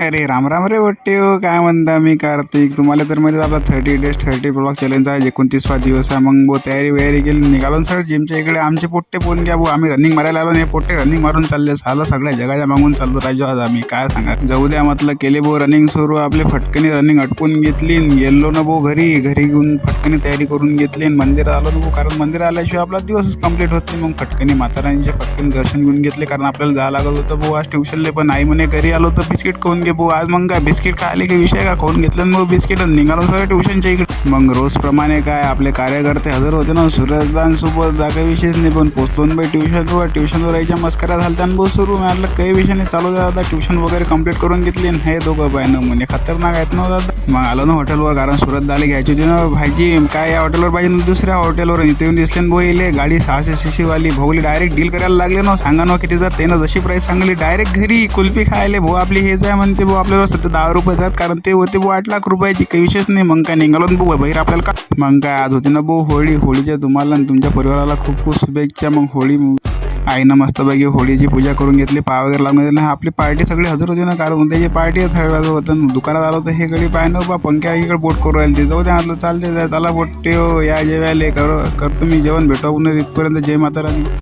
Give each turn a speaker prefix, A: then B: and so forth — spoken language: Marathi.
A: अरे राम राम रे वट्टे हो, काय म्हणता? मी कार्तिक. तुम्हाला तर माहिती आपला 30 डेज 30 ब्लॉग चॅलेंज आहे. 29वा दिवस आहे. मग बो तयारी वयारी केली, निघालो सर जिमच्या इकडे. आमचे पोट्टे पोहून घ्या भाऊ, आम्ही रनिंग मारायला आलो नाही. पोट्टे रनिंग मारून चालले, साला सगळ्या जगाच्या मागून चाललो राजू. आज आम्ही काय सांगा, जाऊ द्या म्हटलं. केले भाऊ रनिंग सुरू. आपले फटकनी रनिंग अटकून घेतली. गेलो ना भाऊ घरी घेऊन फटकनी तयारी करून घेतली. मंदिरात आलो ना भाऊ, कारण मंदिर आल्याशिवाय आपला दिवसच कंप्लीट होत नाही. मग फटकनी माताराणीचे फटकनी दर्शन घेऊन घेतले, कारण आपल्याला जायला लागत होतं भाऊ आज ट्युशनले. पण आई म्हणे घरी आलो तर बिस्किट खाऊन घे भाऊ. आज मग काय बिस्किट खायले की विषय का, खाऊन घेतलं मग बिस्किट निघालो सर ट्युशनच्या इकडे. मग रोजप्रमाणे काय आपले कार्यकर्ते हजर होते ना सूरजदांसोबत. काही विषयच नाही, पण पोचलो ना बाई ट्युशनवर यायच्या मस्कऱ्या झाल्या भाऊ सुरू. म्हटलं काही विषय नाही, चालू द्या दादा. ट्युशन वगैरे कंप्लीट करून घेतली. हे दोघं बाय ना म्हणे खतरनाक आहेत ना दादा. मग आलो ना हॉटेलवर, कारण सूरजदाला घ्यायची होती ना भाजी. काय या हॉटेलवर पाहिजे ना, दुसऱ्या हॉटेलवर इथे येऊन दिसले भाऊ. येले गाडी 600 cc वाली भाऊली डायरेक्ट डील करायला लागले ना. सांगा ना किती, तर त्यानं जशी प्राईस सांगली डायरेक्ट घरी कुल्फी खायले भाऊ. आपली हेच आहे म्हणते भाऊ, आपल्याला सध्या 10 रुपये जात, कारण ते होते भाऊ 8 लाख रुपयाची. काही विशेष नाही. मग काय निघालो ना भाऊ बाहेर आपल्याला का. मग काय आज होती ना भाऊ होळीच्या तुम्हाला आणि तुमच्या परिवाराला खूप खूप शुभेच्छा. मग आईनं मस्तपैकी होळीची पूजा करून घेतली. पाव वगैरे लागून दिला. आपली पार्टी सगळी हजर होती ना, कारण उद्याची पार्टी आहे. थर्ड वाजता होतं दुकानात आलो तर हे गडी पाय ना बा पंख्या इकडे बोट करू राहिले. ते जाऊ द्या म्हटलं, चालते चला बोट या जेवायला करतो मी जेवण. भेटू पुन्हा तिथपर्यंत. जय माता राणी.